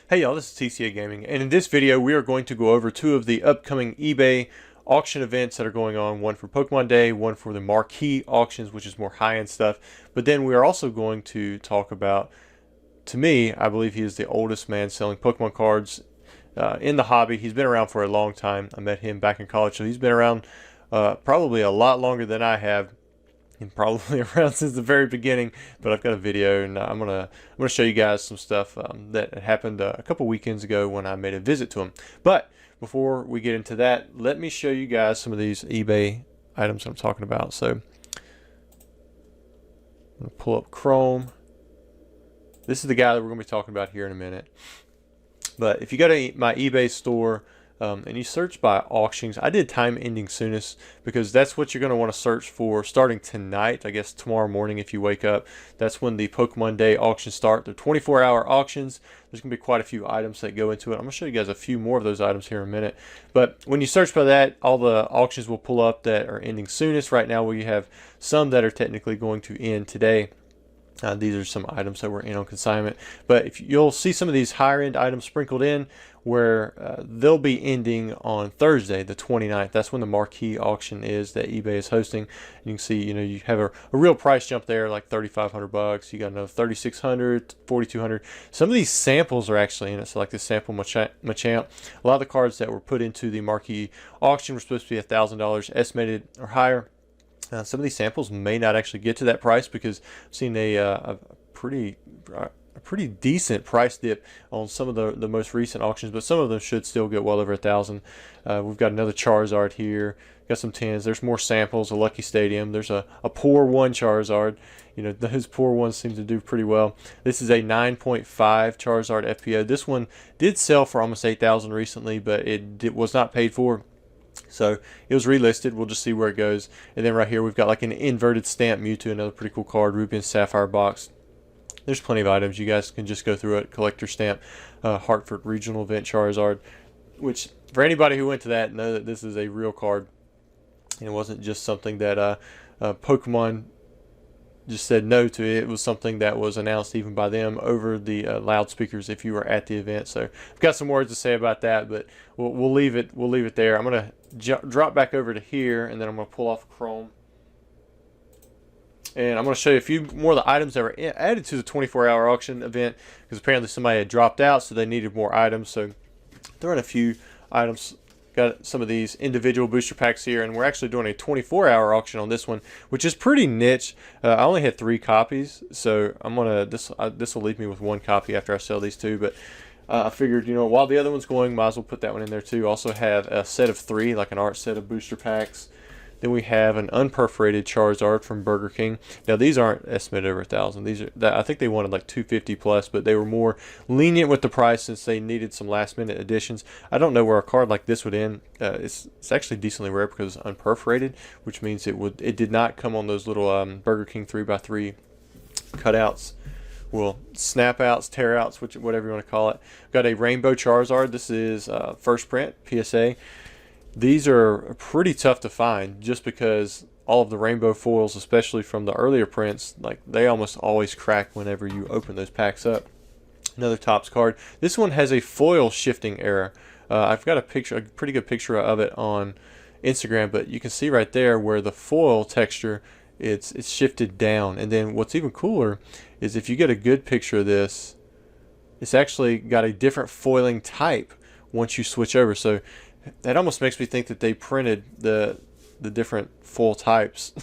Hey y'all, this is TCA Gaming, and in this video we are going to go over two of the upcoming eBay auction events that are going on, one for Pokemon Day, one for the marquee auctions, which is more high-end stuff. But then we are also going to talk about, to me, I believe he is the oldest man selling Pokemon cards in the hobby. He's been around for a long time. I met him back in college, so he's been around probably a lot longer than I have. And probably around since the very beginning, but I've got a video, and I'm gonna show you guys some stuff that happened a couple weekends ago when I made a visit to him. But before we get into that, let me show you guys some of these eBay items I'm talking about. So I'm gonna pull up Chrome. This is the guy that we're gonna be talking about here in a minute. But if you go to my eBay store, and you search by auctions, I did time ending soonest because that's what you're going to want to search for starting tonight. I guess tomorrow morning if you wake up, that's when the Pokemon Day auctions start. They're 24-hour auctions. There's going to be quite a few items that go into it. I'm going to show you guys a few more of those items here in a minute. But when you search by that, all the auctions will pull up that are ending soonest. Right now we have some that are technically going to end today. These are some items that were in on consignment, but if you'll see some of these higher end items sprinkled in where they'll be ending on Thursday the 29th. That's when the marquee auction is that eBay is hosting. You can see, you have a real price jump there, like $3,500. You got another 3,600, 4,200. Some of these samples are actually in it. So like this sample Machamp, a lot of the cards that were put into the marquee auction were supposed to be $1,000 estimated or higher. Some of these samples may not actually get to that price because I've seen a pretty decent price dip on some of the most recent auctions, but some of them should still get well over 1,000. We've got another Charizard here. Got some 10s. There's more samples. A Lucky Stadium. There's a poor one Charizard. Those poor ones seem to do pretty well. This is a 9.5 Charizard FPO. This one did sell for almost 8,000 recently, but it was not paid for. So it was relisted. We'll just see where it goes. And then right here we've got like an inverted stamp Mewtwo, another pretty cool card. Ruby and Sapphire box. There's plenty of items. You guys can just go through it. Collector stamp, Hartford Regional Event Charizard, which for anybody who went to that, know that this is a real card. And it wasn't just something that Pokemon just said no to. It was something that was announced even by them over the loudspeakers if you were at the event. So I've got some words to say about that, but we'll leave it there. I'm gonna drop back over to here, and then I'm gonna pull off Chrome, and I'm gonna show you a few more of the items that were added to the 24-hour auction event because apparently somebody had dropped out, so they needed more items. So throwing a few items. Got some of these individual booster packs here, and we're actually doing a 24-hour auction on this one, which is pretty niche. I only had 3 copies, so I'm gonna this will leave me with 1 copy after I sell these 2. But I figured, while the other one's going, might as well put that one in there too. Also have a set of 3, like an art set of booster packs. Then we have an unperforated Charizard from Burger King. Now these aren't estimated over 1,000. These are I think they wanted like 250 plus, but they were more lenient with the price since they needed some last minute additions. I don't know where a card like this would end. It's actually decently rare because it's unperforated, which means it did not come on those little Burger King 3x3 cutouts. Well, snap outs, tear outs, whatever you want to call it. Got a Rainbow Charizard. This is first print PSA. These are pretty tough to find just because all of the rainbow foils, especially from the earlier prints, like they almost always crack whenever you open those packs up. Another Topps card. This one has a foil shifting error. I've got a pretty good picture of it on Instagram, but you can see right there where the foil texture, it's shifted down. And then what's even cooler is if you get a good picture of this, it's actually got a different foiling type once you switch over. So that almost makes me think that they printed the different foil types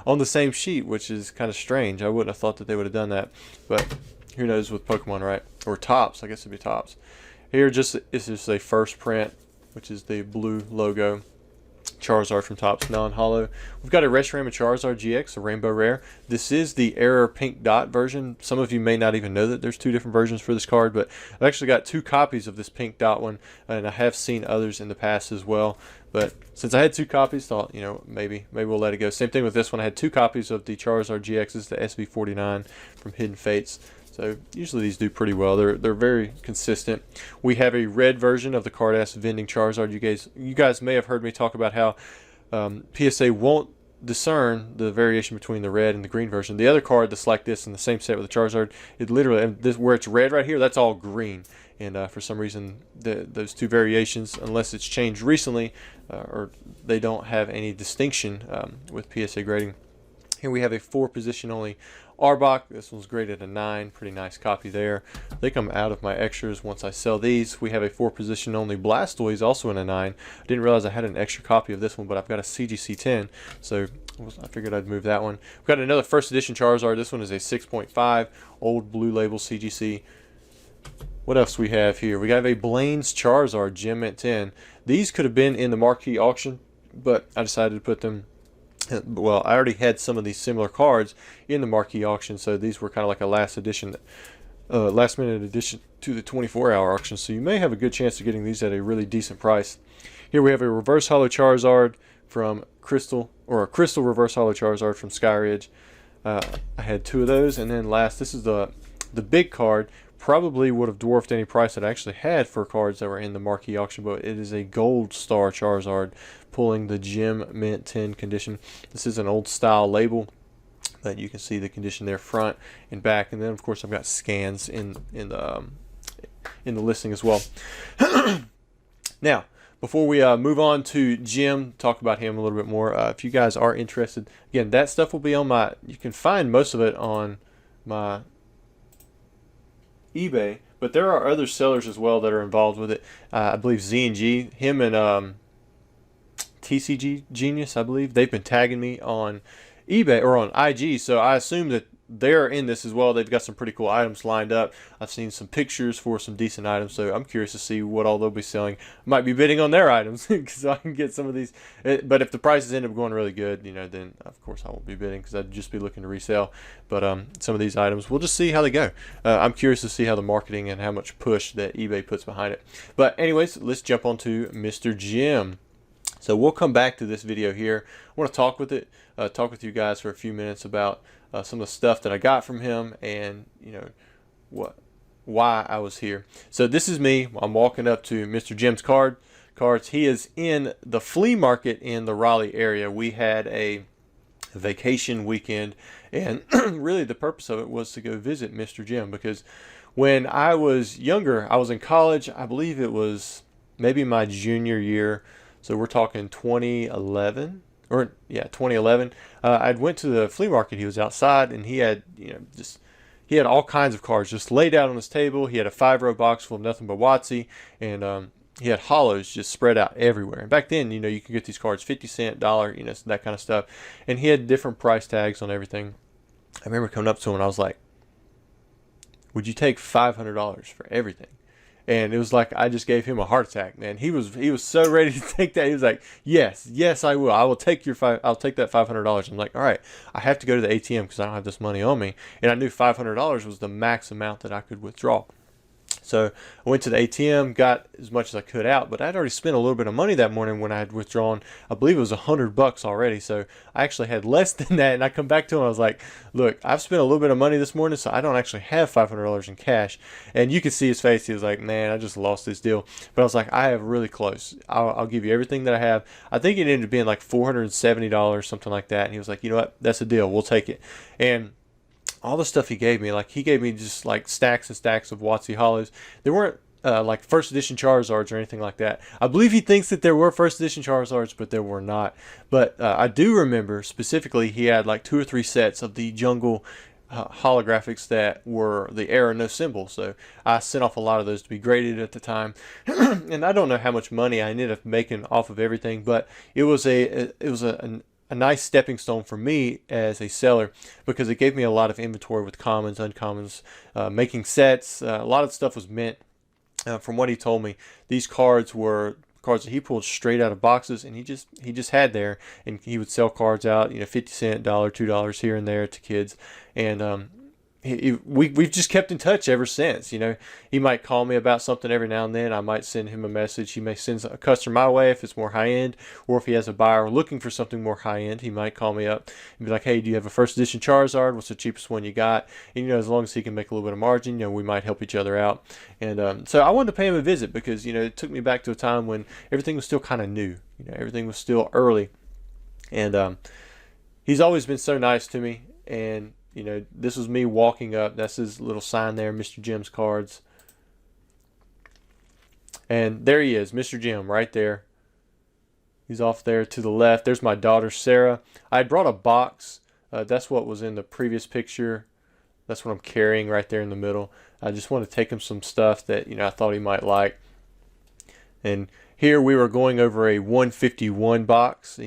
on the same sheet, which is kind of strange. I wouldn't have thought that they would have done that, but who knows with Pokemon, right? Or Topps, I guess it'd be Topps. Here, this is just a first print, which is the blue logo. Charizard from Topps, non-hollow. We've got a Reshiram and Charizard GX, a Rainbow Rare. This is the Error Pink Dot version. Some of you may not even know that there's 2 different versions for this card, but I've actually got 2 copies of this Pink Dot one, and I have seen others in the past as well. But since I had 2 copies, thought, maybe we'll let it go. Same thing with this one. I had 2 copies of the Charizard GXs, the SV49 from Hidden Fates. So usually these do pretty well. They're very consistent. We have a red version of the Card-Ass Vending Charizard. You guys may have heard me talk about how PSA won't discern the variation between the red and the green version. The other card that's like this in the same set with the Charizard, it literally, where it's red right here, that's all green. and for some reason those two variations, unless it's changed recently, or they don't have any distinction with PSA grading. Here we have a 4 position only Arbok. This one's graded a 9. Pretty nice copy there. I think I'm out of my extras once I sell these. We have a 4 position only Blastoise, also in a 9. I didn't realize I had an extra copy of this one, but I've got a CGC 10, so I figured I'd move that one. We've got another first edition Charizard. This one is a 6.5 old blue label CGC. What else we have here? We got a Blaine's Charizard Gem at 10. These could have been in the marquee auction, but I decided to put them. Well, I already had some of these similar cards in the marquee auction, so these were kind of like a last minute addition to the 24-hour auction. So you may have a good chance of getting these at a really decent price. Here we have a reverse holo Charizard from Crystal, or a Crystal reverse holo Charizard from Skyridge. I had 2 of those, and then last, this is the big card. Probably would have dwarfed any price that I actually had for cards that were in the marquee auction, but it is a Gold Star Charizard, pulling the Gem Mint 10 condition. This is an old style label, but you can see the condition there, front and back, and then of course I've got scans in the listing as well. Now, before we move on to Jim, talk about him a little bit more. If you guys are interested, again, that stuff will be on my. You can find most of it on my eBay, but there are other sellers as well that are involved with it. I believe Z&G, him and TCG Genius, I believe, they've been tagging me on eBay or on IG, so I assume that they're in this as well. They've got some pretty cool items lined up. I've seen some pictures for some decent items, so I'm curious to see what all they'll be selling. I might be bidding on their items because I can get some of these. But if the prices end up going really good, you know, then of course I won't be bidding because I'd just be looking to resell. But some of these items, we'll just see how they go. I'm curious to see how the marketing and how much push that eBay puts behind it. But anyways, let's jump on to Mr. Jim. So we'll come back to this video here. I want to talk with you guys for a few minutes about some of the stuff that I got from him, and you know why I was here. So this is me. I'm walking up to Mr. Jim's cards. He is in the flea market in the Raleigh area. We had a vacation weekend, and really the purpose of it was to go visit Mr. Jim, because when I was younger, I was in college. I believe it was maybe my junior year. So we're talking 2011, or yeah, 2011. I went to the flea market. He was outside, and he had, he had all kinds of cards just laid out on his table. He had a 5-row box full of nothing but WotC, and he had hollows just spread out everywhere. And back then, you could get these cards 50 cent, $1, that kind of stuff. And he had different price tags on everything. I remember coming up to him and I was like, "Would you take $500 for everything?" And it was like I just gave him a heart attack, man. He was so ready to take that. He was like, "Yes, I will. I will take I'll take that $500." I'm like, "All right, I have to go to the ATM because I don't have this money on me." And I knew $500 was the max amount that I could withdraw. So I went to the ATM, got as much as I could out, but I'd already spent a little bit of money that morning when I had withdrawn. I believe it was $100 already. So I actually had less than that. And I come back to him, I was like, "Look, I've spent a little bit of money this morning, so I don't actually have $500 in cash." And you could see his face. He was like, "Man, I just lost this deal." But I was like, "I have really close. I'll give you everything that I have." I think it ended up being like $470, something like that. And he was like, "You know what? That's a deal. We'll take it." And all the stuff he gave me, like he gave me just like stacks and stacks of WotC hollows. There weren't like first edition Charizards or anything like that. I believe he thinks that there were first edition Charizards, but there were not. But I do remember specifically he had like 2 or 3 sets of the jungle holographics that were the Era No Symbol. So I sent off a lot of those to be graded at the time. And I don't know how much money I ended up making off of everything, but it was a nice stepping stone for me as a seller, because it gave me a lot of inventory with commons, uncommons, making sets. A lot of stuff was mint. From what he told me, these cards were cards that he pulled straight out of boxes, and he just had there, and he would sell cards out, 50 cent, $1, $2 here and there to kids. And we've just kept in touch ever since. He might call me about something every now and then. I might send him a message. He may send a customer my way if it's more high end, or if he has a buyer looking for something more high end, he might call me up and be like, "Hey, do you have a first edition Charizard? What's the cheapest one you got?" And as long as he can make a little bit of margin, we might help each other out. And so I wanted to pay him a visit, because it took me back to a time when everything was still kind of new. Everything was still early, and he's always been so nice to me. And this was me walking up. That's his little sign there, Mr. Jim's Cards. And there he is, Mr. Jim, right there. He's off there to the left. There's my daughter, Sarah. I brought a box. That's what was in the previous picture. That's what I'm carrying right there in the middle. I just want to take him some stuff that, I thought he might like. And here we were going over a 151 box.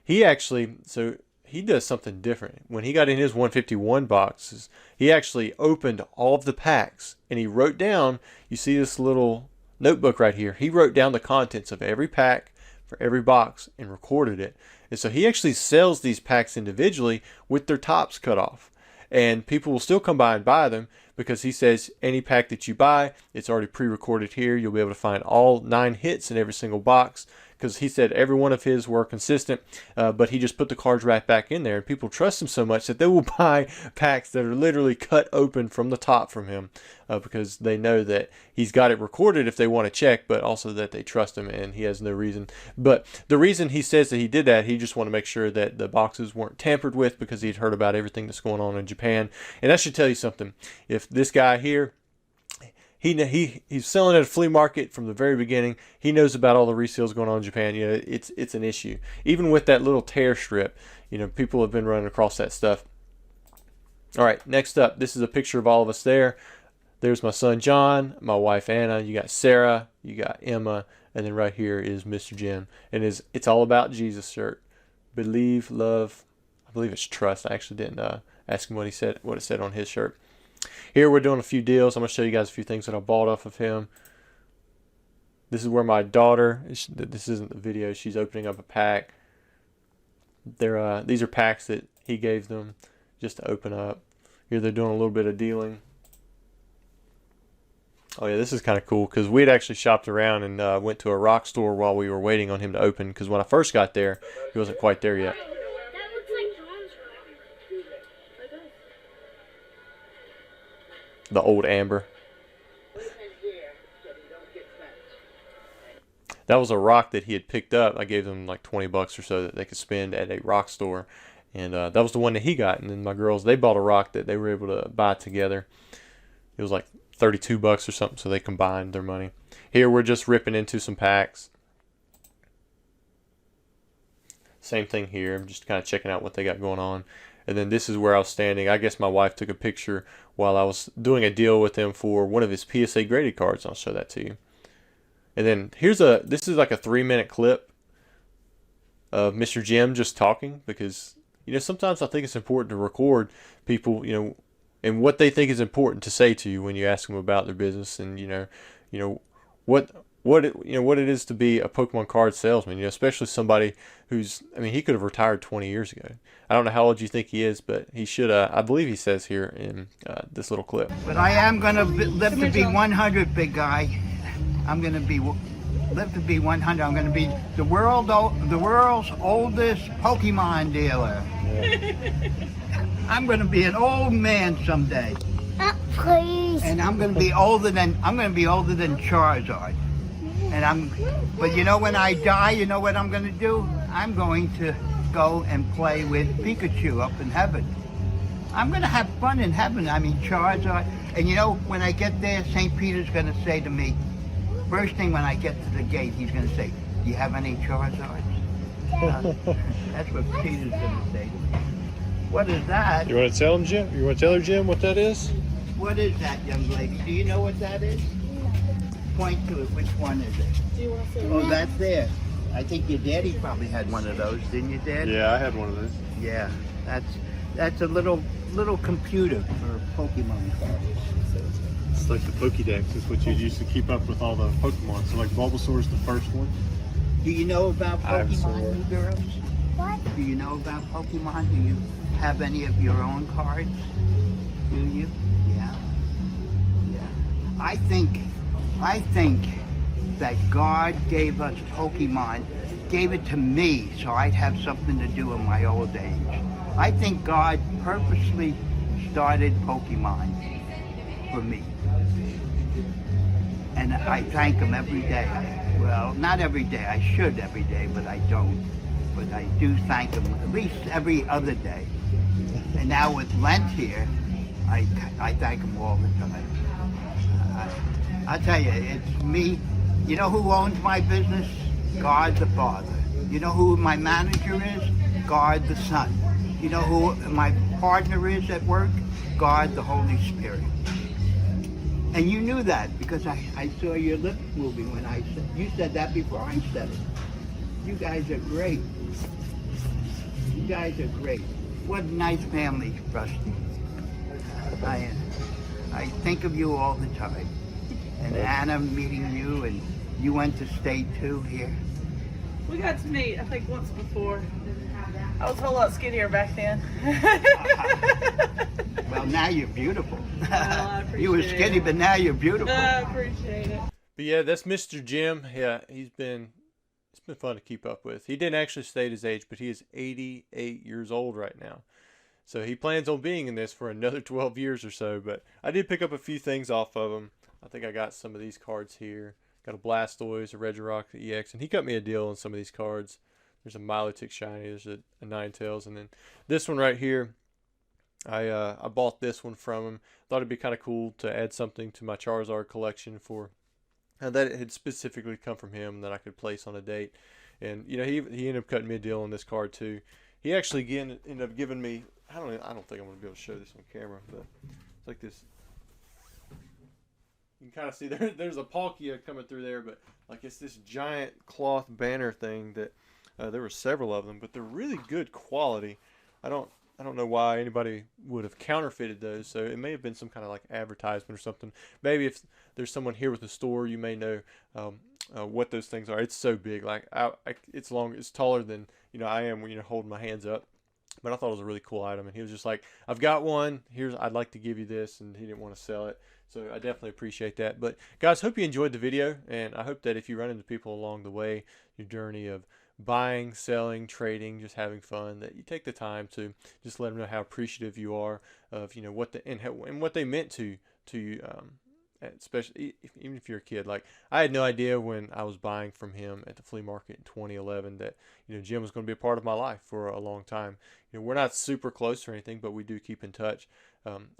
He actually, so he does something different. When he got in his 151 boxes, he actually opened all of the packs and he wrote down, you see this little notebook right here. He wrote down the contents of every pack for every box and recorded it. And so he actually sells these packs individually with their tops cut off. And people will still come by and buy them because he says any pack that you buy, it's already pre-recorded here. You'll be able to find all 9 hits in every single box, because he said every one of his were consistent, but he just put the cards right back in there. And people trust him so much that they will buy packs that are literally cut open from the top from him, because they know that he's got it recorded if they want to check, but also that they trust him and he has no reason. But the reason he says that he did that, he just wanted to make sure that the boxes weren't tampered with, because he'd heard about everything that's going on in Japan. And that should tell you something. If this guy here, he's selling at a flea market from the very beginning. He knows about all the resales going on in Japan. It's an issue. Even with that little tear strip, people have been running across that stuff. All right, next up, this is a picture of all of us there. There's my son John, my wife Anna. You got Sarah, you got Emma, and then right here is Mr. Jim. And it's all about Jesus shirt. Believe, love, I believe it's trust. I actually didn't ask him what it said on his shirt. Here we're doing a few deals. I'm going to show you guys a few things that I bought off of him. This is where my daughter, this isn't the video, she's opening up a pack. These are packs that he gave them just to open up. Here they're doing a little bit of dealing. Oh yeah, this is kind of cool because we had actually shopped around and went to a rock store while we were waiting on him to open, because when I first got there, he wasn't quite there yet. The old amber. That was a rock that he had picked up. I gave them like 20 bucks or so that they could spend at a rock store. And that was the one that he got. And then my girls, they bought a rock that they were able to buy together. It was like 32 bucks or something, so they combined their money. Here we're just ripping into some packs. Same thing here. I'm just kind of checking out what they got going on. And then this is where I was standing. I guess my wife took a picture while I was doing a deal with him for one of his PSA graded cards. I'll show that to you. And then this is like a 3-minute clip of Mr. Jim just talking, because sometimes I think it's important to record people, and what they think is important to say to you when you ask them about their business, and what it is to be a Pokemon card salesman, especially somebody who's, he could have retired 20 years ago. I don't know how old you think he is, but he should, I believe he says here in this little clip. But I am going to live to be 100, big guy. I'm going to live to be 100. I'm going to be the world's oldest Pokemon dealer. Yeah. I'm going to be an old man someday. Please. And I'm going to be older than Charizard. But when I die, you know what I'm going to do? I'm going to go and play with Pikachu up in heaven. I'm going to have fun in heaven. Charizard. And when I get there, St. Peter's going to say to me, first thing when I get to the gate, he's going to say, do you have any Charizards? That's what Peter's going to say to me. What is that? You want to tell him, Jim? You want to tell her, Jim, what that is? What is that, young lady? Do you know what that is? Point to it. Which one is it? Do you want to see Oh, that's there. I think your daddy probably had one of those, didn't you, Dad? Yeah, I had one of those. Yeah, that's a little computer for Pokemon cards. It's like the Pokédex. It's what you use to keep up with all the Pokemon. So like Bulbasaur's the first one. Do you know about Pokemon, you girls? What? Do you know about Pokemon? Do you have any of your own cards? Do you? Yeah. Yeah. I think that God gave us Pokemon, gave it to me so I'd have something to do in my old age. I think God purposely started Pokemon for me. And I thank him every day. Well, not every day. I should every day, but I don't. But I do thank him at least every other day. And now with Lent here, I thank him all the time. I tell you, it's me You know who owns my business? God the Father. You know who my manager is? God the Son. You know who my partner is at work? God the Holy Spirit. And you knew that because I saw your lips moving when I said, you said that before I said it. You guys are great. You guys are great. What a nice family, Rusty. I think of you all the time. And Anna meeting you, and you went to state too here. We got to meet, I think, once before. I was a whole lot skinnier back then. Well, now you're beautiful. Well, I appreciate You were skinny, it. but now you're beautiful. I appreciate it. But yeah, that's Mr. Jim. Yeah, it's been fun to keep up with. He didn't actually state his age, but he is 88 years old right now. So he plans on being in this for another 12 years or so. But I did pick up a few things off of him. I think I got some of these cards here. Got a Blastoise, a Regirock EX, and he cut me a deal on some of these cards. There's a Milotic Shiny, there's a Ninetales, and then this one right here, I bought this one from him. Thought it'd be kind of cool to add something to my Charizard collection for that it had specifically come from him that I could place on a date. And you know, he ended up cutting me a deal on this card too. He actually again ended up giving me, I don't think I'm gonna be able to show this on camera, but it's like this. You can kind of see there's a Palkia coming through there, but like it's this giant cloth banner thing that there were several of them, but they're really good quality. I don't know why anybody would have counterfeited those, so it may have been some kind of like advertisement or something. Maybe if there's someone here with the store, you may know what those things are. It's so big, like it's taller than I am when holding my hands up. But I thought it was a really cool item, and he was just like, "I've got one. I'd like to give you this," and he didn't want to sell it. So I definitely appreciate that. But guys, hope you enjoyed the video, and I hope that if you run into people along the way, your journey of buying, selling, trading, just having fun, that you take the time to just let them know how appreciative you are of what they meant to you. Especially even if you're a kid. Like, I had no idea when I was buying from him at the flea market in 2011 that Jim was going to be a part of my life for a long time. We're not super close or anything, but we do keep in touch.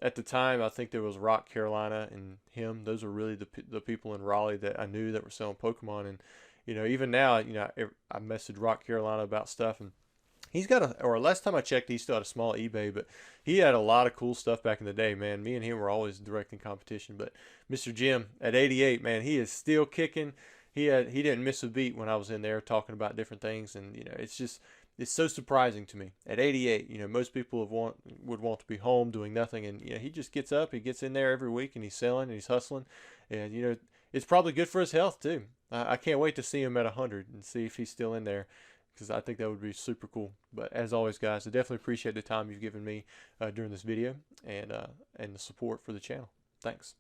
At the time, I think there was Rock Carolina and him. Those are really the people in Raleigh that I knew that were selling Pokemon. And even now, I messaged Rock Carolina about stuff, and he's got or last time I checked, he still had a small eBay, but he had a lot of cool stuff back in the day, man. Me and him were always direct in competition. But Mr. Jim at 88, man, he is still kicking. He didn't miss a beat when I was in there talking about different things, and it's so surprising to me. At 88, most people would want to be home doing nothing, and he just gets up, he gets in there every week, and he's selling and he's hustling, and it's probably good for his health too. I can't wait to see him at 100 and see if he's still in there, because I think that would be super cool. But as always, guys, I definitely appreciate the time you've given me during this video and the support for the channel. Thanks.